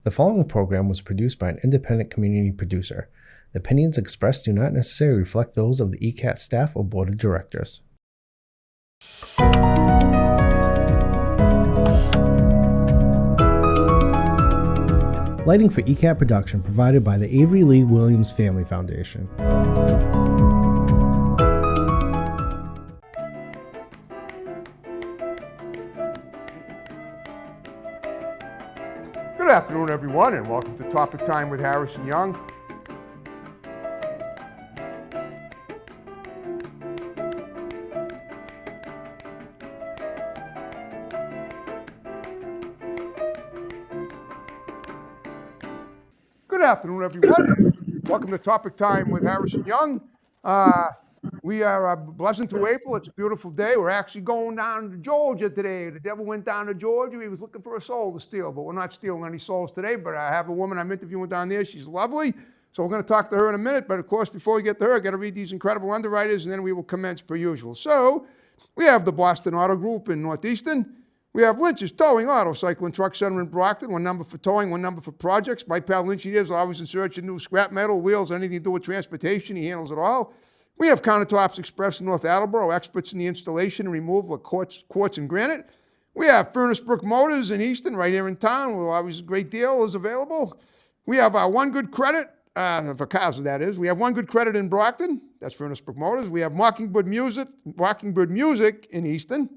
The following program was produced by an independent community producer. The opinions expressed do not necessarily reflect those of the ECAT staff or board of directors. Lighting for ECAT production provided by the Avery Lee Williams Family Foundation. Good afternoon, everyone, and welcome to Topic Time with Harrison Young. Good afternoon, everyone, and welcome to Topic Time with Harrison Young. We are blessing through April. It's a beautiful day. We're actually going down to Georgia today. The devil went down to Georgia. He was looking for a soul to steal, but we're not stealing any souls today. But I have a woman I'm interviewing down there. She's lovely. So we're going to talk to her in a minute. But of course, before we get to her, I got to read these incredible underwriters, and then we will commence per usual. So we have the Boston Auto Group in North Easton. We have Lynch's Towing Auto Cycle and Truck Center in Brockton. One number for towing, one number for projects. My pal Lynchy is always in search of new scrap metal, wheels, anything to do with transportation. He handles it all. We have Countertops Express in North Attleboro, experts in the installation and removal of quartz and granite. We have Furnace Brook Motors in Easton, right here in town, where always a great deal is available. We have One Good Credit, for cars that is. We have One Good Credit in Brockton, that's Furnace Brook Motors. We have Mockingbird Music in Easton,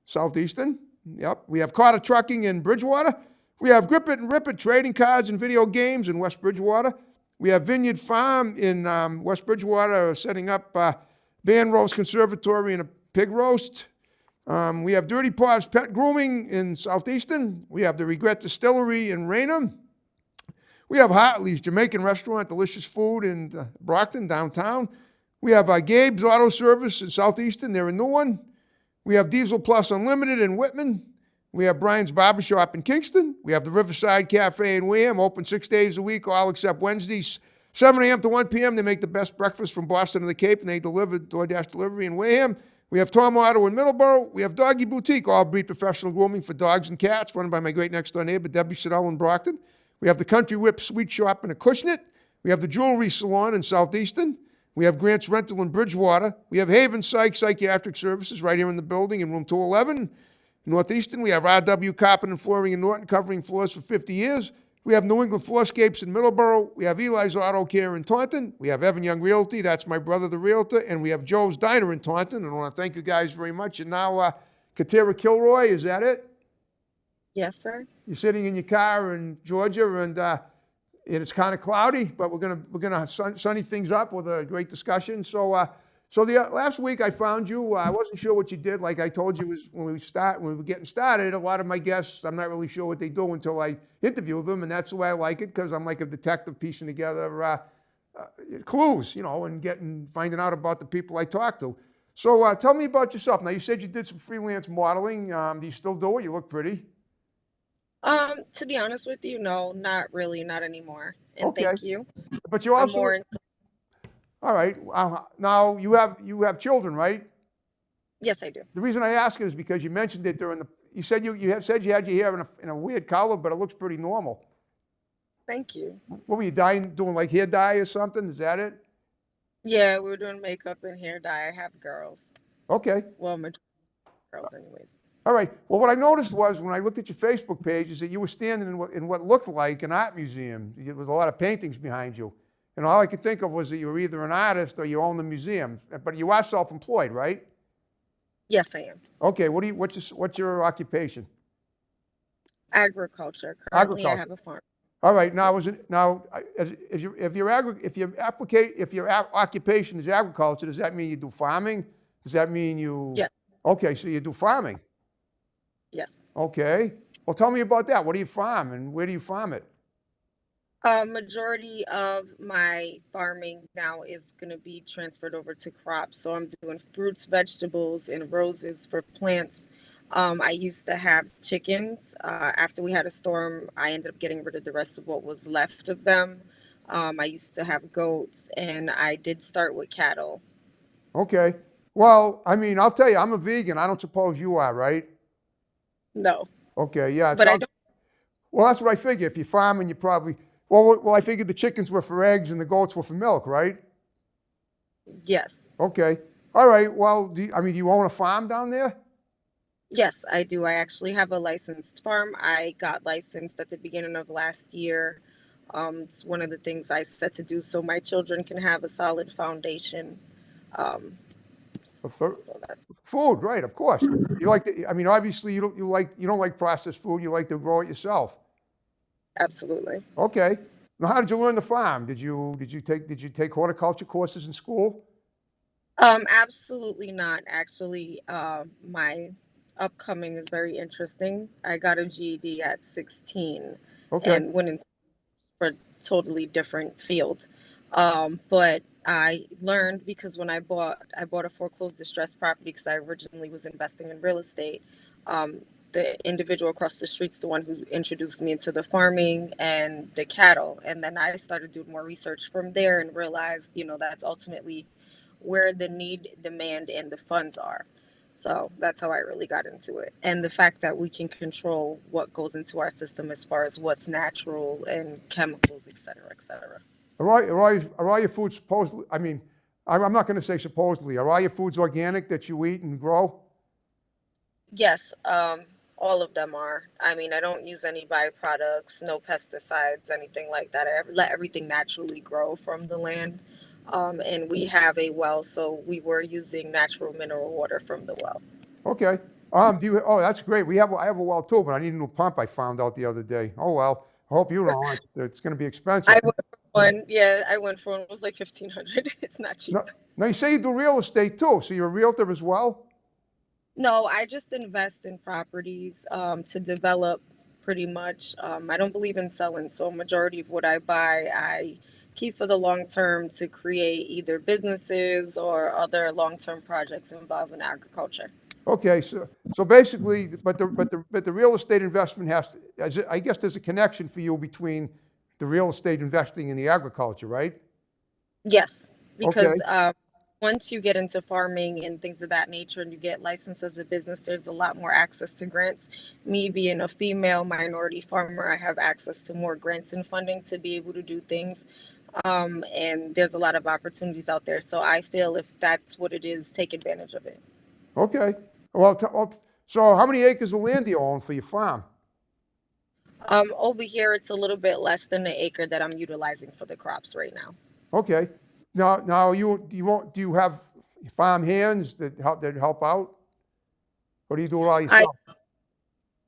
South Easton. Yep. We have Carter Trucking in Bridgewater. We have Grip It and Rip It Trading Cards and Video Games in West Bridgewater. We have Vineyard Farm in West Bridgewater setting up Band Roast Conservatory and a pig roast. We have Dirty Paws Pet Grooming in Southeastern. We have the Regret Distillery in Raynham. We have Hartley's Jamaican Restaurant, delicious food in Brockton, downtown. We have Gabe's Auto Service in Southeastern. They're a new one. We have Diesel Plus Unlimited in Whitman. We have Brian's Barbershop in Kingston. We have the Riverside Cafe in Wareham, open 6 days a week, all except Wednesdays, 7 a.m. to 1 p.m. They make the best breakfast from Boston to the Cape, and they deliver DoorDash delivery in Wareham. We have Tom Auto in Middleborough. We have Doggy Boutique, all breed professional grooming for dogs and cats, run by my great next-door neighbor, Debbie Siddell in Brockton. We have the Country Whip Sweet Shop in Acushnet. We have the Jewelry Salon in Southeastern. We have Grant's Rental in Bridgewater. We have Haven Psychiatric Services right here in the building in room 211. Northeastern, we have RW Carpet and Flooring in Norton, covering floors for 50 years. We have New England Floorscapes in Middleborough. We have Eli's Auto Care in Taunton. We have Evan Young Realty. That's my brother, the realtor. And we have Joe's Diner in Taunton. And I want to thank you guys very much. And now, Katira Kilroy, is that it? Yes, sir. You're sitting in your car in Georgia, and it's kind of cloudy, but we're gonna sunny things up with a great discussion. So the last week I found you. I wasn't sure what you did. Like I told you, when we were getting started, a lot of my guests, I'm not really sure what they do until I interview them, and that's the way I like it, because I'm like a detective piecing together clues, and finding out about the people I talk to. So tell me about yourself. Now, you said you did some freelance modeling. Do you still do it? You look pretty. To be honest with you, no, not really, not anymore. And Okay. thank you. But you I'm also, more all right. Now you have children, right? yes, I do. The reason I ask it is because you mentioned it during you said you had your hair in a weird color, but it looks pretty normal. Thank you. What were you doing like hair dye or something? Is that it? Yeah, we were doing makeup and hair dye. I have girls. Okay. Well, majority girls anyways. All right. Well, what I noticed was when I looked at your Facebook page is that you were standing in what looked like an art museum. There was a lot of paintings behind you. And all I could think of was that you were either an artist or you own the museum. But you are self-employed, right? Yes, I am. Okay. What's your occupation? Agriculture. Currently, I Agriculture. have a farm. All right. Now, if your occupation is agriculture, does that mean you do farming? Does that mean you? Yes. Okay, so you do farming. Yes. Okay. Well, tell me about that. What do you farm, and where do you farm it? Majority of my farming now is going to be transferred over to crops. So I'm doing fruits, vegetables, and roses for plants. I used to have chickens. After we had a storm, I ended up getting rid of the rest of what was left of them. I used to have goats, and I did start with cattle. Okay. Well, I mean, I'll tell you, I'm a vegan. I don't suppose you are, right? No, Okay. Yeah. but I don't. Well, that's what I figure. If you're farming, you probably, well, I figured the chickens were for eggs and the goats were for milk, right? Yes. Okay. All right. Well, do you own a farm down there? Yes, I do. I actually have a licensed farm. I got licensed at the beginning of last year. It's one of the things I set to do so my children can have a solid foundation. Um, For so that's food, right? Of course. You like to, obviously you don't like processed food. You like to grow it yourself. absolutely. Okay. Now, how did you learn the farm? Did you take horticulture courses in school? Absolutely not. Actually, my upcoming is very interesting. I got a GED at 16 Okay. and went into for a totally different field. But I learned because when I bought a foreclosed distressed property because I originally was investing in real estate. Um, the individual across the street's the one who introduced me into the farming and the cattle, and then I started doing more research from there and realized, that's ultimately where the need, demand, and the funds are. So that's how I really got into it. And the fact that we can control what goes into our system as far as what's natural and chemicals, et cetera, et cetera. Are all your foods supposedly, I'm not going to say supposedly, are all your foods organic that you eat and grow? Yes, all of them are. I mean, I don't use any byproducts, no pesticides, anything like that. I let everything naturally grow from the land. And we have a well, so we were using natural mineral water from the well. Okay. That's great. I have a well too, but I need a new pump I found out the other day. Oh, well, I hope you don't. It's going to be expensive. I went for one. Yeah, I went for one. It was like 1,500. It's not No, cheap. now you say you do real estate too, so you're a realtor as well? No, I just invest in properties to develop pretty much. I don't believe in selling, so majority of what I buy, I keep for the long term to create either businesses or other long term projects involving agriculture. Okay, so basically, but the real estate investment I guess there's a connection for you between the real estate investing and the agriculture, right? Yes, Okay, because once you get into farming and things of that nature and you get licensed as a business, there's a lot more access to grants. Me being a female minority farmer, I have access to more grants and funding to be able to do things. And there's a lot of opportunities out there. So I feel if that's what it is, take advantage of it. okay. So how many acres of land do you own for your farm? Over here, it's a little bit less than the acre that I'm utilizing for the crops right now. Okay. Now do you have farm hands that help out? Or do you do it all I yourself?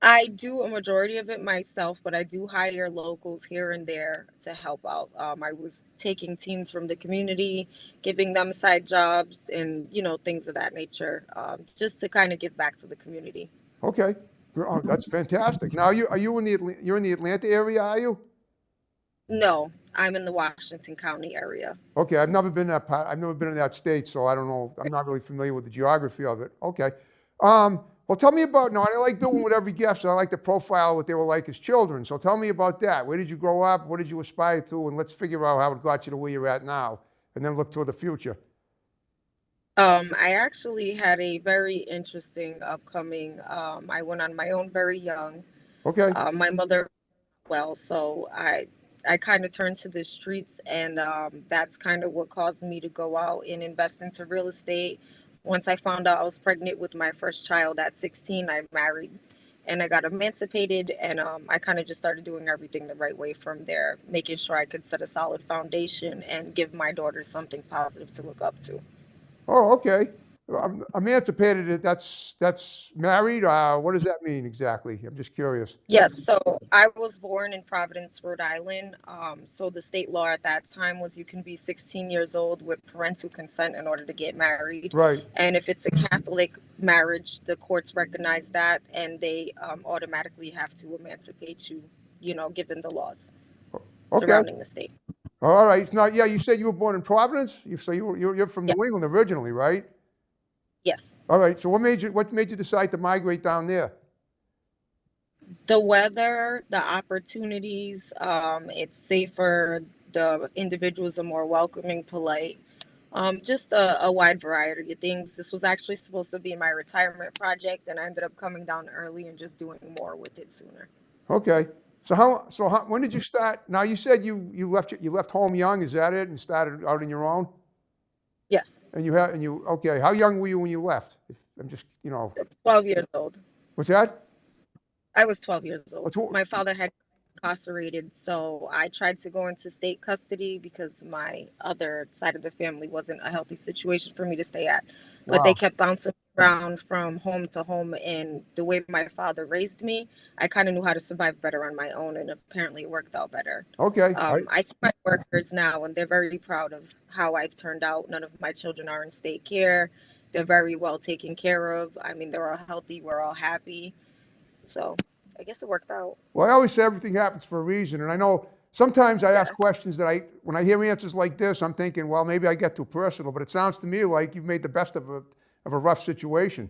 I do a majority of it myself, but I do hire locals here and there to help out. I was taking teens from the community, giving them side jobs and, things of that nature, just to kind of give back to the community. Okay. Oh, that's fantastic. Now you're in the Atlanta area, are you? No, I'm in the Washington County area. Okay, I've never been in that state, so I don't know. I'm not really familiar with the geography of it. Okay. Well, tell me about, no, I like doing with every guest, so I like to profile what they were like as children. So tell me about that. Where did you grow up? What did you aspire to? And let's figure out how it got you to where you're at now, and then look toward the future. I actually had a very interesting upcoming. I went on my own very young. Okay. My mother, well, so I kind of turned to the streets, and that's kind of what caused me to go out and invest into real estate. Once I found out I was pregnant with my first child at 16, I married and I got emancipated, and I kind of just started doing everything the right way from there, making sure I could set a solid foundation and give my daughter something positive to look up to. Oh, okay. Emancipated, that's married. What does that mean exactly? I'm just curious. Yes, so I was born in Providence, Rhode Island. So the state law at that time was you can be 16 years old with parental consent in order to get married. Right. And if it's a Catholic marriage, the courts recognize that and they automatically have to emancipate you, given the laws Okay. surrounding the state. All right. Now, yeah, you said you were born in Providence. You're from Yeah. New England originally, right? Yes. All right. So what made you decide to migrate down there? The weather, the opportunities, it's safer. The individuals are more welcoming, polite. Just a wide variety of things. This was actually supposed to be my retirement project, and I ended up coming down early and just doing more with it sooner. Okay. When did you start? Now you said you left home young. Is that it? And started out on your own? Yes, Okay. How young were you when you left? If I'm just, 12 years old. what's that? I was 12 years old. What's- My father had incarcerated, so I tried to go into state custody because my other side of the family wasn't a healthy situation for me to stay at. But they Wow. kept bouncing around from home to home, and the way my father raised me, I kind of knew how to survive better on my own, and apparently it worked out better. Okay. I see my workers now, and they're very proud of how I've turned out. None of my children are in state care. They're very well taken care of. I mean, they're all healthy. We're all happy. So I guess it worked out. Well, I always say everything happens for a reason, and I know sometimes I ask questions that when I hear answers like this, I'm thinking, well, maybe I get too personal, but it sounds to me like you've made the best of a rough situation.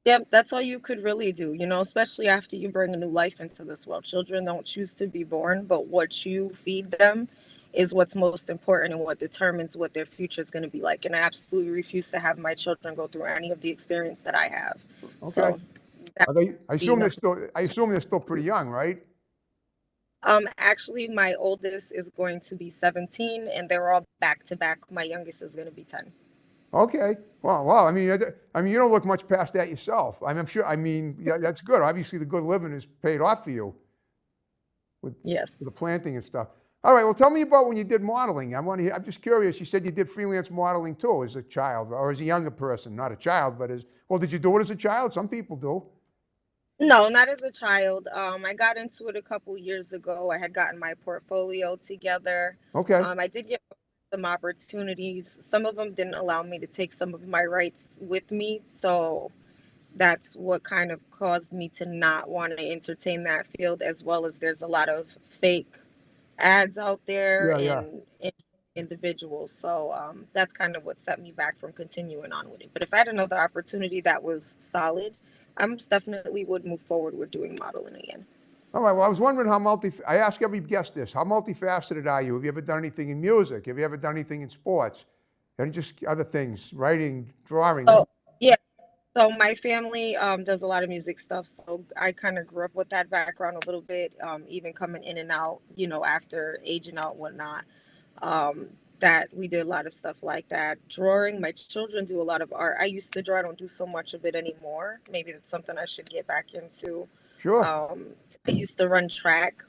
Yep, that's all you could really do, especially after you bring a new life into this world. Children don't choose to be born, but what you feed them is what's most important and what determines what their future is going to be like. And I absolutely refuse to have my children go through any of the experience that I have. Okay. So I assume they're still pretty young, right? actually my oldest is going to be 17 and they're all back to back. My youngest is going to be 10. Okay. Well, I mean, you don't look much past that yourself. I'm sure. I mean, yeah, that's good. Obviously, the good living is paid off for you with the planting and stuff. All right. Well, tell me about when you did modeling. I'm just curious. You said you did freelance modeling too, as a child or as a younger person. Not a child, but did you do it as a child? Some people do. No, not as a child. I got into it a couple years ago. I had gotten my portfolio together. Okay. I did get some opportunities. Some of them didn't allow me to take some of my rights with me. So that's what kind of caused me to not want to entertain that field, as well as there's a lot of fake ads out there and individuals. So that's kind of what set me back from continuing on with it. But if I had another opportunity that was solid, I most definitely would move forward with doing modeling again. All right. Well, I was wondering I ask every guest this, how multifaceted are you? Have you ever done anything in music? Have you ever done anything in sports? And just other things, writing, drawing? Oh, yeah. So my family does a lot of music stuff. So I kind of grew up with that background a little bit, even coming in and out, after aging out and whatnot. That we did a lot of stuff like that. Drawing, my children do a lot of art. I used to draw. I don't do so much of it anymore. Maybe that's something I should get back into. Sure. I used to run track.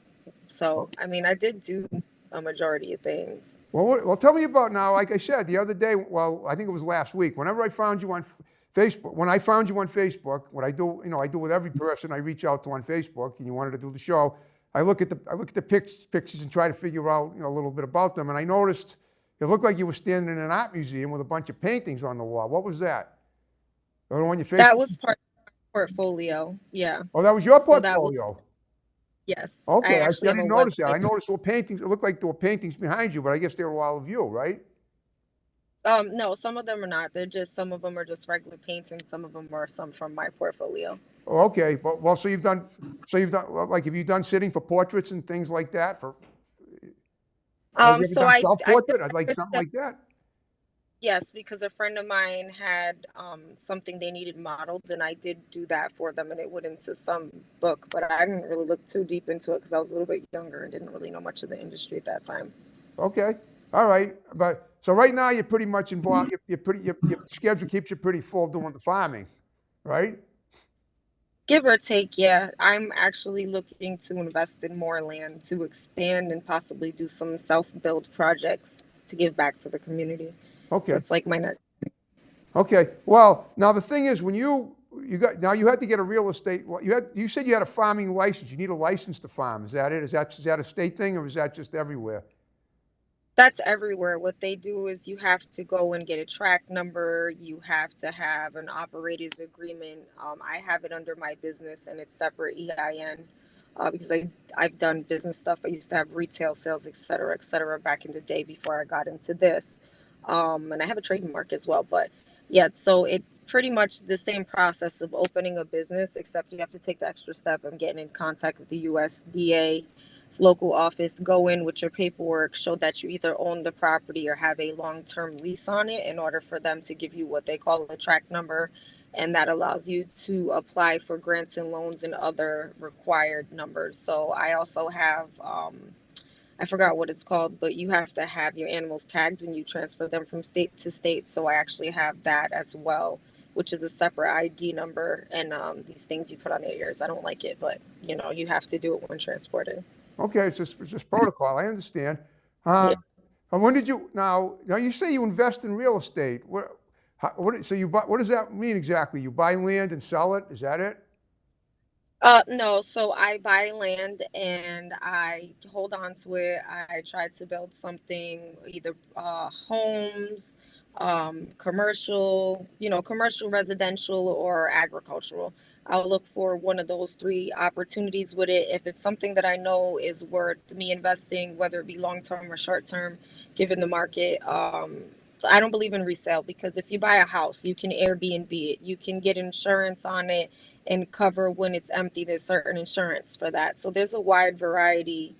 So, I mean, I did do a majority of things. Well, tell me about now. Like I said the other day, I think it was last week. Whenever I found you on Facebook, what I do, I do with every person I reach out to on Facebook, and you wanted to do the show. I look at the pictures and try to figure out, a little bit about them. And I noticed it looked like you were standing in an art museum with a bunch of paintings on the wall. What was that? On your Facebook? That was part of my portfolio. Yeah. Oh, that was your portfolio. Yes. Okay, I didn't notice that. I noticed paintings. It looked like there were paintings behind you, but I guess they were all of you, right? No, some of them are not. Some of them are just regular paints, and some of them are some from my portfolio. Oh, okay. So you've done, like, have you done sitting for portraits and things like that? Self-portrait? I'd like something like that. Yes, because a friend of mine had something they needed modeled, and I did do that for them, and it went into some book, but I didn't really look too deep into it because I was a little bit younger and didn't really know much of the industry at that time. Okay, all right, but so right now you're pretty much involved. Your schedule keeps you pretty full doing the farming, right? Give or take, yeah. I'm actually looking to invest in more land to expand and possibly do some self-build projects to give back to the community. Okay. So it's like my next. Okay. Well, now the thing is, when you had to get a real estate. You said you had a farming license. You need a license to farm. Is that it? Is that a state thing, or is that just everywhere? That's everywhere. What they do is you have to go and get a track number. You have to have an operator's agreement. I have it under my business and it's separate EIN because I've done business stuff. I used to have retail sales, et cetera, back in the day before I got into this. And I have a trademark as well. But yeah, so it's pretty much the same process of opening a business, except you have to take the extra step of getting in contact with the USDA. Local office, go in with your paperwork, show that you either own the property or have a long-term lease on it in order for them to give you what they call a tract number. and that allows you to apply for grants and loans and other required numbers. So I also have, I forgot what it's called, but you have to have your animals tagged when you transfer them from state to state. So I actually have that as well, which is a separate ID number, and these things you put on their ears. I don't like it, but you have to do it when transporting. Okay, it's just protocol. I understand. Yeah. And when did you now you say you invest in real estate? So you buy, what does that mean exactly? You buy land and sell it? Is that it? No, so I buy land and I hold on to it. I try to build something, either homes, commercial, commercial, residential, or agricultural. I'll look for one of those three opportunities with it. If it's something that I know is worth me investing, whether it be long term or short term, given the market, I don't believe in resale, because if you buy a house, you can Airbnb it, you can get insurance on it and cover when it's empty. There's certain insurance for that. So there's a wide variety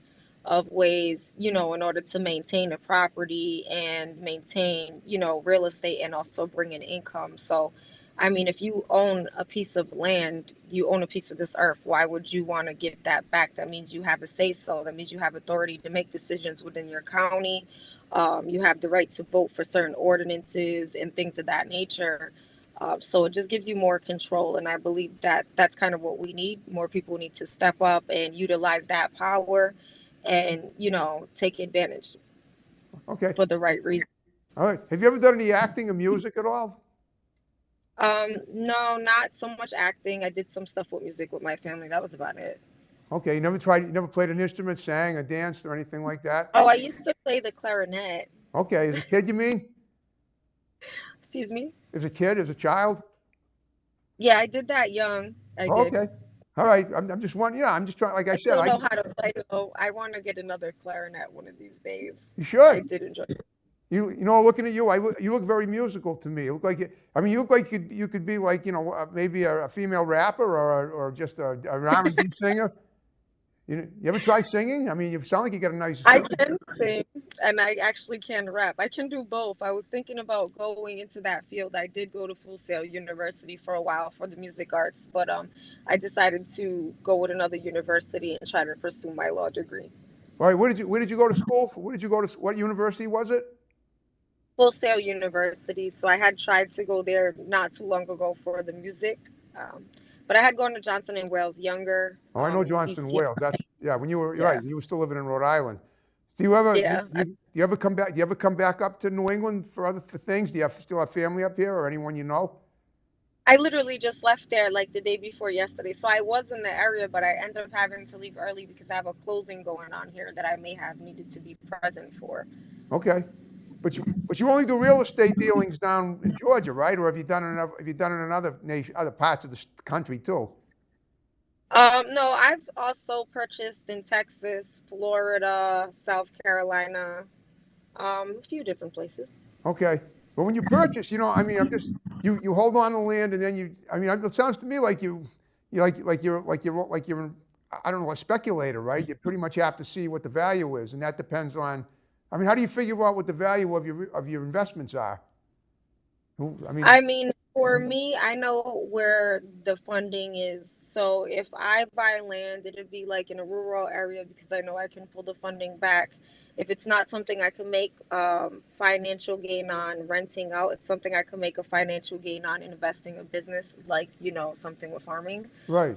of ways, in order to maintain a property and maintain, real estate, and also bring in income. So, I mean, if you own a piece of land, you own a piece of this earth, why would you want to give that back? That means you have a say so. That means you have authority to make decisions within your county. You have the right to vote for certain ordinances and things of that nature. So it just gives you more control. And I believe that that's kind of what we need. More people need to step up and utilize that power and, take advantage Okay. for the right reason. All right. Have you ever done any acting or music at all? No, not so much acting. I did some stuff with music with my family. That was about it. Okay. You never played an instrument, sang or danced or anything like that? Oh, I used to play the clarinet. Okay. As a kid, you mean? Excuse me? As a kid, as a child? Yeah, I did that young. I did. Okay. All right. I'm just one. I'm just trying. Like I said, still know how to play though. I want to get another clarinet one of these days. You should. I did enjoy it. Looking at you, you look very musical to me. You look like you look like you could be like maybe a female rapper or just an R&B singer. You ever try singing? I mean, you sound like you got a nice. I can sing, and I actually can rap. I can do both. I was thinking about going into that field. I did go to Full Sail University for a while for the music arts, but I decided to go with another university and try to pursue my law degree. All right. Where did you go to school? What university was it? Full Sail University. So I had tried to go there not too long ago for the music. But I had gone to Johnson and Wales younger. Oh, I know Johnson and Wales. That's when you were right. You were still living in Rhode Island. Do you ever? Yeah. Do you ever come back? Do you ever come back up to New England for things? Do you still have family up here or anyone you know? I literally just left there like the day before yesterday. So I was in the area, but I ended up having to leave early because I have a closing going on here that I may have needed to be present for. Okay. But you only do real estate dealings down in Georgia, right? Or have you done it in other parts of the country too? No, I've also purchased in Texas, Florida, South Carolina, a few different places. Okay. But when you purchase, I'm just you hold on to land and then it sounds to me like you're I don't know, a speculator, right? You pretty much have to see what the value is, and that depends on. How do you figure out what the value of your investments are? For me, I know where the funding is. So if I buy land, it'd be like in a rural area because I know I can pull the funding back. If it's not something I can make financial gain on renting out, it's something I can make a financial gain on investing in business, like, something with farming. Right.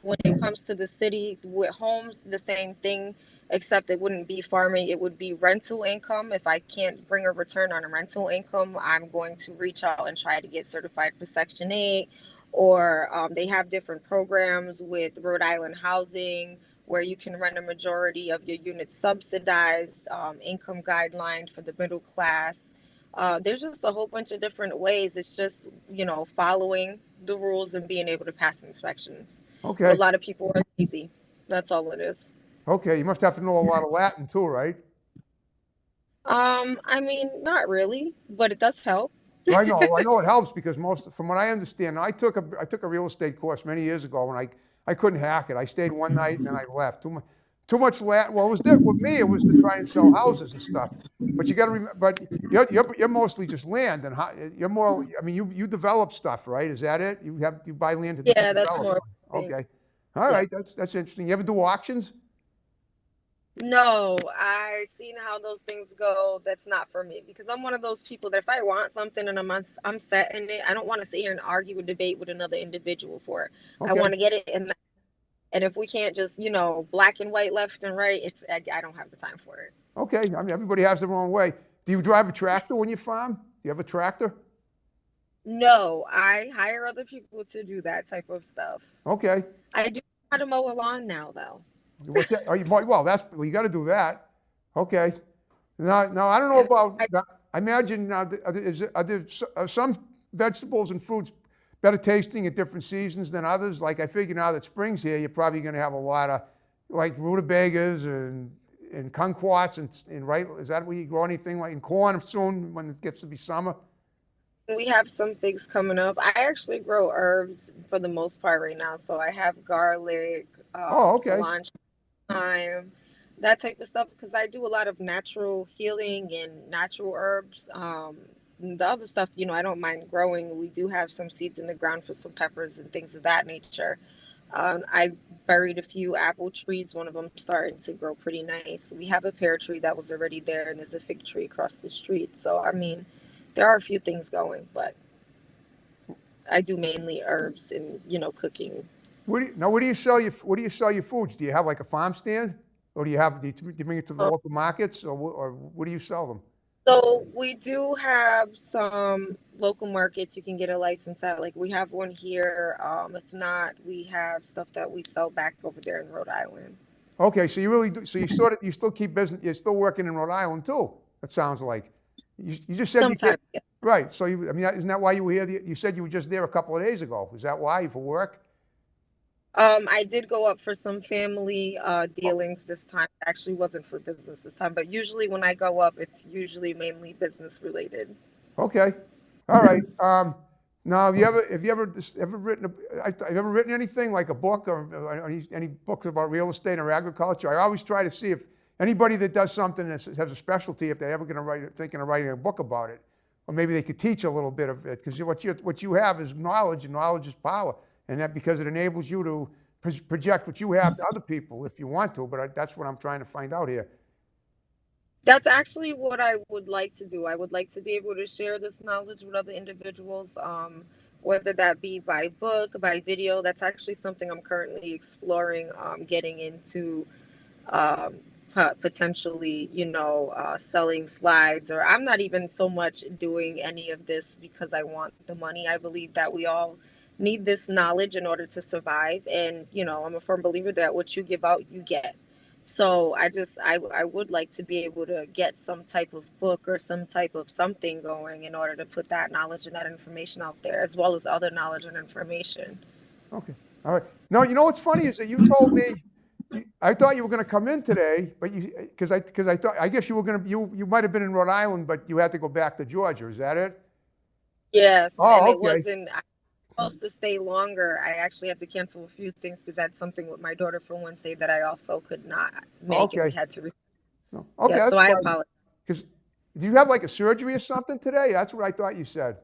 When it comes to the city with homes, the same thing, except it wouldn't be farming. It would be rental income. If I can't bring a return on a rental income, I'm going to reach out and try to get certified for Section 8, or they have different programs with Rhode Island Housing where you can rent a majority of your units subsidized, income guideline for the middle class. There's just a whole bunch of different ways. It's just, following the rules and being able to pass inspections. Okay. A lot of people are lazy. That's all it is. Okay. You must have to know a lot of Latin too, right? Not really, but it does help. I know it helps because from what I understand, I took a real estate course many years ago and I couldn't hack it. I stayed one night and then I left. too much land. Well, it was with me. It was to try and sell houses and stuff. But you got to remember. But you're mostly just land, and you're more. I mean, you develop stuff, right? Is that it? You buy land to Yeah, that's develop. more. Okay, all Yeah. right. That's interesting. You ever do auctions? No, I seen how those things go. That's not for me because I'm one of those people that if I want something and I'm set in it, I don't want to sit here and argue or debate with another individual for it. I Okay. want to get it, and if we can't just black and white, left and right, I don't have the time for it. Okay. I mean, everybody has their own way. Do you drive a tractor when you farm? Do you have a tractor? No, I hire other people to do that type of stuff. Okay. I do know how to mow a lawn now, though. What's that? Oh, well, you got to do that. Okay. Now I don't know about. I imagine now, are there some vegetables and fruits better tasting at different seasons than others? Like I figure now that spring's here, you're probably going to have a lot of like rutabagas and kumquats and right. Is that where you grow anything like in corn soon when it gets to be summer? We have some things coming up. I actually grow herbs for the most part right now. So I have garlic, Oh, okay. cilantro, thyme, that type of stuff because I do a lot of natural healing and natural herbs. The other stuff, I don't mind growing. We do have some seeds in the ground for some peppers and things of that nature. I buried a few apple trees. One of them starting to grow pretty nice. We have a pear tree that was already there, and there's a fig tree across the street. So, I mean, there are a few things going, but I do mainly herbs and, cooking. Where do you sell your foods? Do you have like a farm stand, or do you bring it to the Um, local markets, or where do you sell them? So we do have some local markets you can get a license at. Like we have one here. If not, we have stuff that we sell back over there in Rhode Island. Okay, so you really do, so you still keep business, you're still working in Rhode Island too, it sounds like. You just said you did, Sometimes, yeah. right, so I mean, isn't that why you were here? You said you were just there a couple of days ago. Is that why, for work? I did go up for some family Oh, dealings this time. It actually wasn't for business this time, but usually when I go up, it's usually mainly business related. okay, all right. Now, have you ever written anything like a book or any books about real estate or agriculture? I always try to see if anybody that does something that has a specialty, if they're ever going to thinking of writing a book about it, or maybe they could teach a little bit of it, because what you have is knowledge, and knowledge is power, and that because it enables you to project what you have to other people if you want to. But that's what I'm trying to find out here. That's actually what I would like to do. I would like to be able to share this knowledge with other individuals, whether that be by book, by video. That's actually something I'm currently exploring, getting into um, potentially, selling slides, or I'm not even so much doing any of this because I want the money. I believe that we all need this knowledge in order to survive. And, I'm a firm believer that what you give out, you get. So I would like to be able to get some type of book or some type of something going in order to put that knowledge and that information out there, as well as other knowledge and information. Okay. All right. Now, you know what's funny is that you told me, I thought you were going to come in today, but because I thought, I guess you were going to, you might have been in Rhode Island, but you had to go back to Georgia. Is that it? Yes, and Oh, it okay. wasn't. I was supposed to stay longer. I actually had to cancel a few things because I had something with my daughter for Wednesday that I also could not make, and we Okay. had to. No. Okay, Yeah, so that's I fine. apologize. Because do you have like a surgery or something today? That's what I thought you said.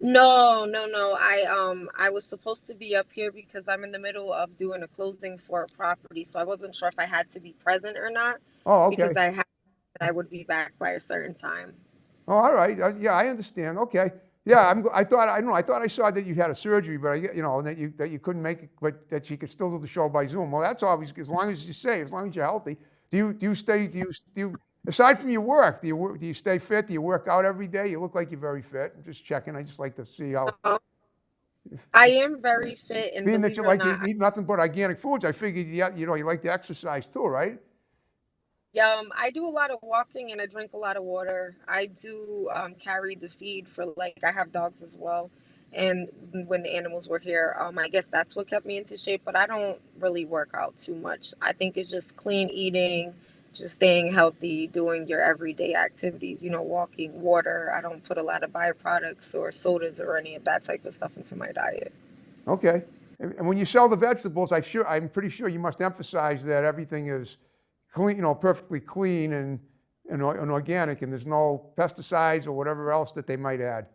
No, no, no. I was supposed to be up here because I'm in the middle of doing a closing for a property, so I wasn't sure if I had to be present or not Oh, okay. because I would be back by a certain time. Oh, all right. Yeah, I understand. Okay. Yeah, I thought I saw that you had a surgery, but that you couldn't make it, but that you could still do the show by Zoom. Well, that's always, as long as as long as you're healthy. Aside from your work, do you stay fit? Do you work out every day? You look like you're very fit. I'm just checking. I just like to see how, Um, I am very fit, and being that believe you it or like to not, eat nothing but organic foods, I figured, yeah, you like to exercise too, right? I do a lot of walking and I drink a lot of water. I do carry the feed for I have dogs as well. And when the animals were here, I guess that's what kept me into shape. But I don't really work out too much. I think it's just clean eating, just staying healthy, doing your everyday activities. Walking, water. I don't put a lot of byproducts or sodas or any of that type of stuff into my diet. Okay. And when you sell the vegetables, I'm pretty sure you must emphasize that everything is clean, perfectly clean and organic, and there's no pesticides or whatever else that they might add.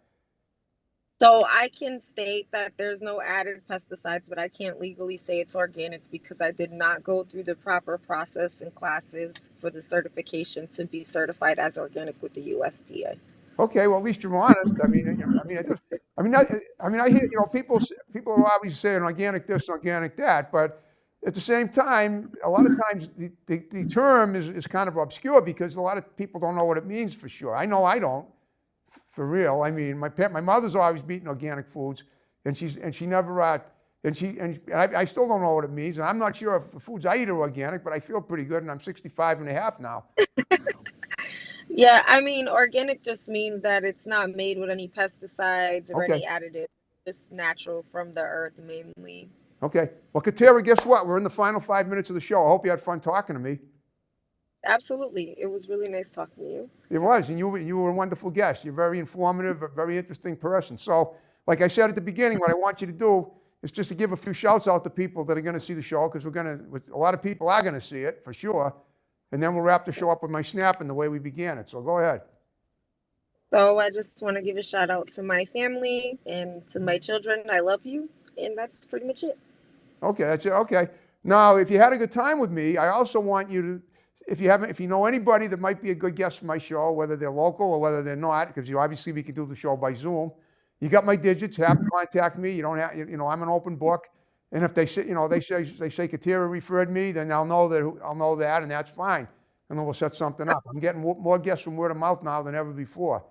So I can state that there's no added pesticides, but I can't legally say it's organic because I did not go through the proper process and classes for the certification to be certified as organic with the USDA. Okay, well, at least you're honest. I hear, people are always saying organic this, organic that, but at the same time, a lot of times the term is kind of obscure because a lot of people don't know what it means for sure. I know I don't, for real. I mean, my mother's always eating organic foods, and she never I still don't know what it means, and I'm not sure if the foods I eat are organic, but I feel pretty good, and I'm 65 and a half now. Yeah, I mean, organic just means that it's not made with any pesticides or Okay. any additives. Just natural from the earth mainly. Okay. Well, Katira, guess what? We're in the final 5 minutes of the show. I hope you had fun talking to me. Absolutely. It was really nice talking to you. It was, and you were a wonderful guest. You're very informative, a very interesting person. So, like I said at the beginning, what I want you to do is just to give a few shouts out to people that are going to see the show, because a lot of people are going to see it, for sure. And then we'll wrap the show up with my snap and the way we began it. So go ahead. So I just want to give a shout out to my family and to my children. I love you. And that's pretty much it. Okay, that's it. Okay. Now, if you had a good time with me, I also want you to, if you know anybody that might be a good guest for my show, whether they're local or whether they're not, because obviously we can do the show by Zoom. You got my digits. Have them contact me. You don't have, I'm an open book. And if they say, they say Katira referred me, then I'll know that, and that's fine. And then we'll set something up. I'm getting more guests from word of mouth now than ever before.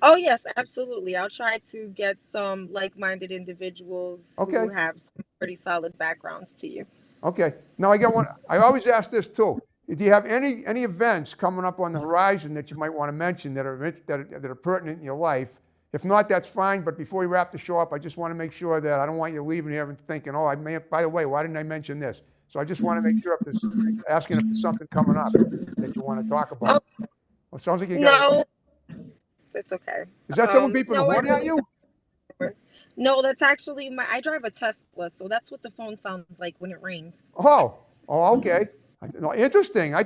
Oh, yes, absolutely. I'll try to get some like-minded individuals who have some pretty solid backgrounds to you. Okay. Now I got one. I always ask this too. Do you have any events coming up on the horizon that you might want to mention that are pertinent in your life? If not, that's fine. But before we wrap the show up, I just want to make sure that I don't want you leaving here and thinking, oh, by the way, why didn't I mention this? So I just want to make sure asking if there's something coming up that you want to talk about. Oh, well, it sounds like you got. No, it's okay. Is that someone beeping the horn at you? No, that's actually I drive a Tesla, so that's what the phone sounds like when it rings. Oh, okay. No, interesting. All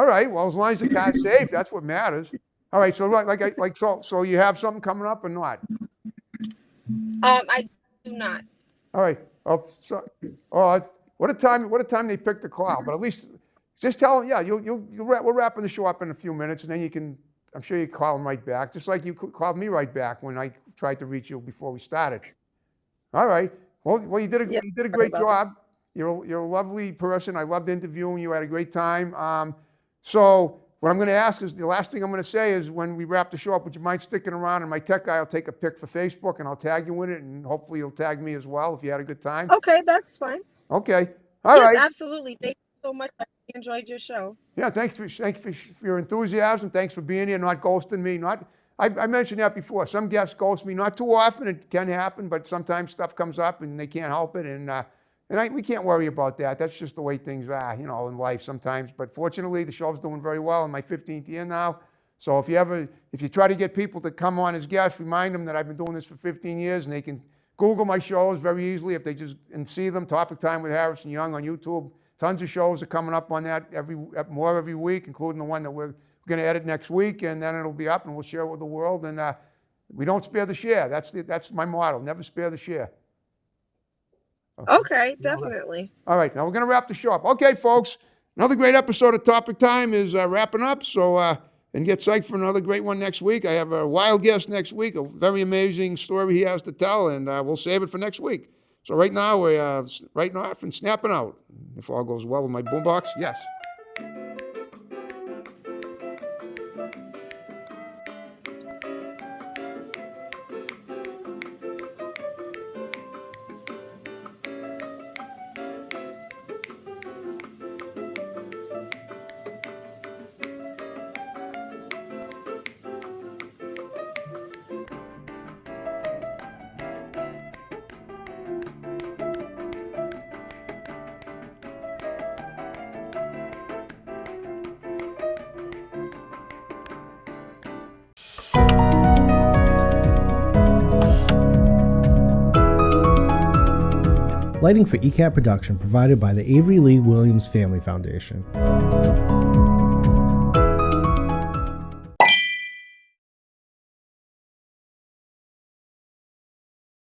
right. Well, as long as the car's safe, that's what matters. All right. So so you have something coming up or not? I do not. All right. What a time they picked the call. But at least just tell them, yeah, we're wrapping the show up in a few minutes, and then I'm sure you call them right back, just like you called me right back when I tried to reach you before we started. All right. Well, you did a great job. You're a lovely person. I loved interviewing you. I had a great time. So what I'm going to ask is, the last thing I'm going to say is, when we wrap the show up, would you mind sticking around? And my tech guy will take a pic for Facebook, and I'll tag you in it, and hopefully you'll tag me as well if you had a good time. Okay, that's fine. Okay. All right. Absolutely. Thank you so much. I enjoyed your show. Yeah, thanks for your enthusiasm. Thanks for being here, not ghosting me. I mentioned that before. Some guests ghost me, not too often. It can happen, but sometimes stuff comes up and they can't help it, we can't worry about that. That's just the way things are, in life sometimes. But fortunately, the show's doing very well in my 15th year now. So if you try to get people to come on as guests, remind them that I've been doing this for 15 years, and they can Google my shows very easily if they and see them. Topic Time with Harrison Young on YouTube. Tons of shows are coming up on that every week, including the one that we're going to edit next week, and then it'll be up and we'll share it with the world. And we don't spare the share. That's my motto. Never spare the share. Okay, definitely. All right, now we're going to wrap the show up. Okay, folks, another great episode of Topic Time is wrapping up. So, and get psyched for another great one next week. I have a wild guest next week, a very amazing story he has to tell, and we'll save it for next week. So right now, we're writing off and snapping out. If all goes well with my boombox, yes. Lighting for ECAT production provided by the Avery Lee Williams Family Foundation.